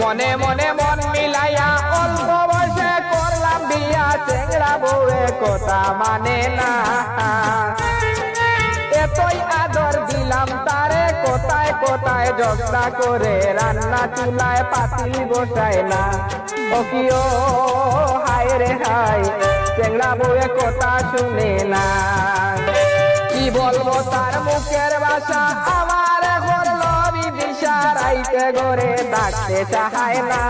মনে মনে মন মিলাইয়া অল্প বয়সে করলাম বিয়া, চেংড়া বউয়ে কথা মানে না। এতই আদর দিলাম তারে, কোথায় কোথায় ঝগড়া করে রান্না চুলায় পাতিল বসায় না। ও কি ও হায় রে হায়, চেংড়া বউয়ে কথা শুনে না। কি বলবো তার মুখের ভাষা, আমার করল বিদিশা, রাইতে ঘরে ডাকতে চাহায় না।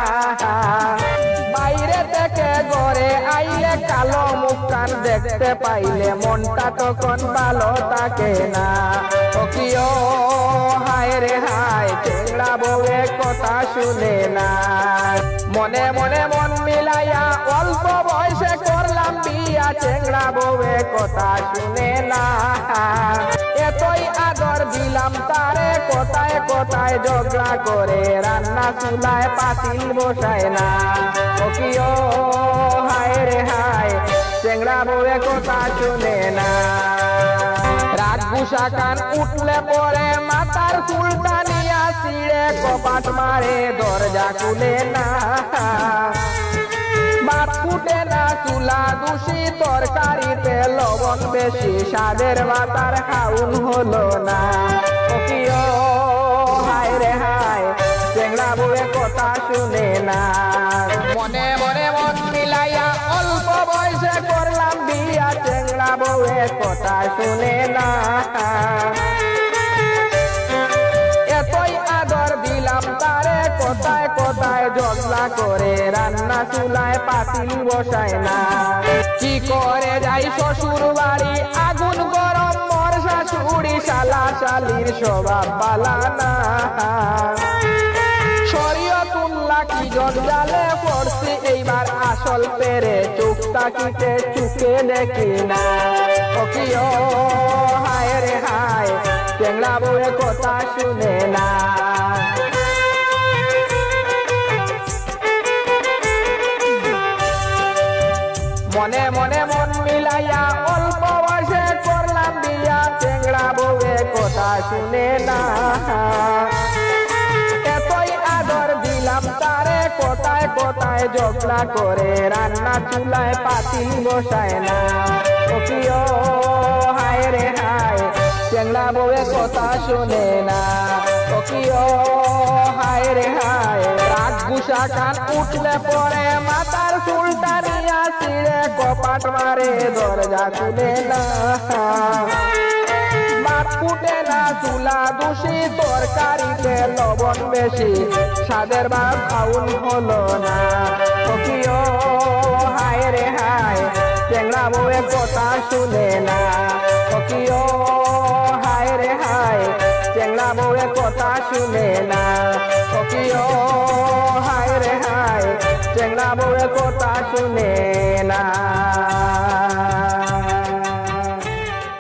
বাইরে থেকে ঘরে আইলে কালো মুখখান দেখতে পাইলে মনটা তখন ভালো থাকে না। ও কি ও হায় রে হায়, চেংড়া বউয়ে কথা শুনে না। মনে মনে মন মিলাইয়া অল্প বয়সে করলাম বিয়া, চেংড়া বউয়ে কথা শুনে না। এতই আদর দিলাম তারে, কোথায় কোথায় ঝগড়া করে রান্না চুলায় পাতিল বসায় না। ও কি ও হায় রে হায়, চেংড়া বউয়ে কথা শুনে না। রাত গুসা কান উঠলে পরে মাথার চুলটা নিয়া ছিঁড়ে কপাট মারে, দরজা খুলে না। ভাত ফুটে না, চুলা দূষি, তরকারিতে লবণ বেশি, স্বাদের ভাতার খাউন হলো না। ও কি ও হায় রে হায়, চেংড়া বউয়ে কথা শুনে না। মনে মনে মন মিলাইয়া অল্প বয়সে করলাম বিয়া, চেংড়া বউয়ে কথা শুনে না। এতই আদর দিলাম তারে, কোথায় কোথায় ঝগড়া করে রান্না চুলায় পাতিল বসায় না। কি করে যাই শ্বশুর বাড়ি, আগুন গরম মোর শাশুড়ি, শালা শালির স্বভাব বালা না। শরীয়তুল্লাহ কি জঞ্জালে পড়ছি এইবার, আসল পেরে চোখটা কিতে চুকে দেখি না। ও কি ও হায় রে হায়, চেংড়া বউয়ে কথা শুনে না। মনে মনে মন মিলাইয়া অল্প বয়সে করলাম বিয়া, চেংড়া বউয়ে কথা শুনে না। এতই আদর দিলাম তারে, কোথায় কোথায় ঝগড়া করে রান্না চুলায় পাতিল বসায় না। ও কি ও হায় রে হায়, চেংড়া বউয়ে কথা শুনে না। ও কি ও হায় রে হায়, রাত গুসা কান উঠলে পরে মাথার চুলটা নিয়া ছিঁড়ে কপাট মারে, দরজা খুলে না। ভাত ফুটে না, চুলা দূষি, তরকারিতে লবণ বেশি, স্বাদের ভাত খাউন হলো না। ও কি ও হায় রে হায়, চেংড়া বউয়ে কথা শুনে না। ও কি ও হায় রে হায়, চেংড়া বউয়ে কথা শুনে না। ও কি ও হায় রে হায়, চেংড়া বউয়ে কথা শুনে না।